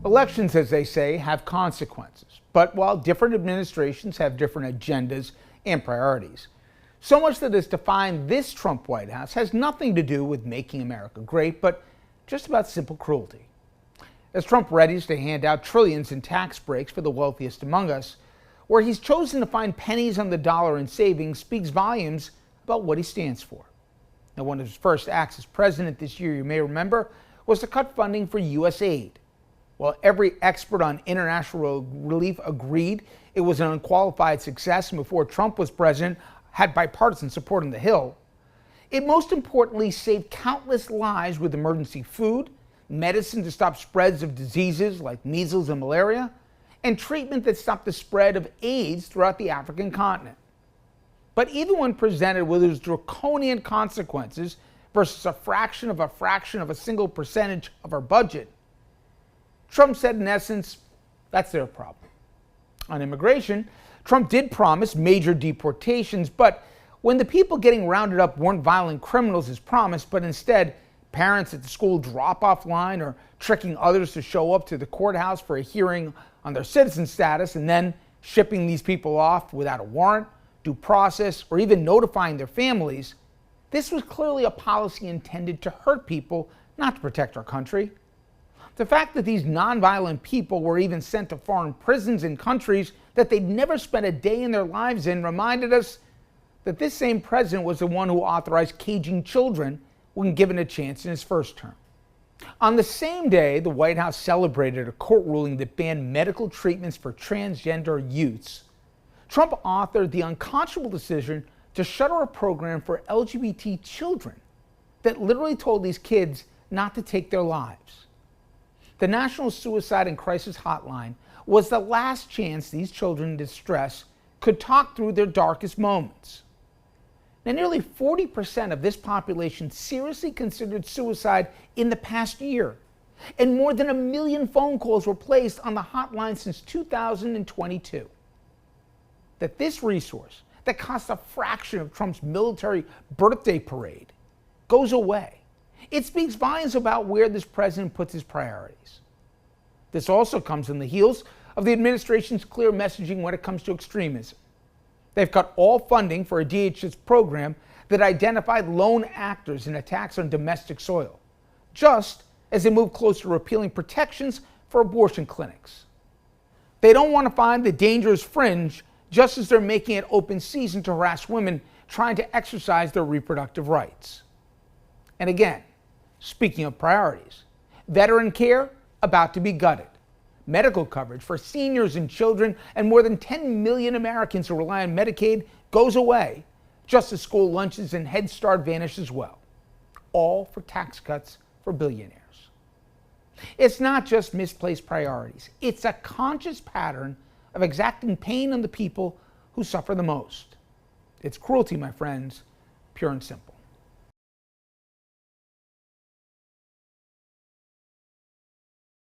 Elections, as they say, have consequences. But while different administrations have different agendas and priorities, so much that has defined this Trump White House has nothing to do with making America great, but just about simple cruelty. As Trump readies to hand out trillions in tax breaks for the wealthiest among us, where he's chosen to find pennies on the dollar in savings speaks volumes about what he stands for. Now, one of his first acts as president this year, you may remember, was to cut funding for U.S. aid. While every expert on international relief agreed it was an unqualified success and before Trump was president had bipartisan support on the Hill, it most importantly saved countless lives with emergency food, medicine to stop spreads of diseases like measles and malaria, and treatment that stopped the spread of AIDS throughout the African continent. But even when presented with those draconian consequences versus a fraction of a single percentage of our budget, Trump said, in essence, that's their problem. On immigration, Trump did promise major deportations, but when the people getting rounded up weren't violent criminals as promised, but instead parents at the school drop-off line or tricking others to show up to the courthouse for a hearing on their citizen status and then shipping these people off without a warrant, due process, or even notifying their families, this was clearly a policy intended to hurt people, not to protect our country. The fact that these nonviolent people were even sent to foreign prisons in countries that they'd never spent a day in their lives in reminded us that this same president was the one who authorized caging children when given a chance in his first term. On the same day, the White House celebrated a court ruling that banned medical treatments for transgender youths. Trump authored the unconscionable decision to shutter a program for LGBT children that literally told these kids not to take their lives. The National Suicide and Crisis Hotline was the last chance these children in distress could talk through their darkest moments. Now, nearly 40% of this population seriously considered suicide in the past year, and more than 1 million phone calls were placed on the hotline since 2022. That this resource, that costs a fraction of Trump's military birthday parade, goes away. It speaks volumes about where this president puts his priorities. This also comes on the heels of the administration's clear messaging when it comes to extremism. They've cut all funding for a DHS program that identified lone actors in attacks on domestic soil, just as they move closer to repealing protections for abortion clinics. They don't want to find the dangerous fringe, just as they're making it open season to harass women trying to exercise their reproductive rights. And again, speaking of priorities, veteran care about to be gutted. Medical coverage for seniors and children and more than 10 million Americans who rely on Medicaid goes away, just as school lunches and Head Start vanish as well. All for tax cuts for billionaires. It's not just misplaced priorities. It's a conscious pattern of exacting pain on the people who suffer the most. It's cruelty, my friends, pure and simple.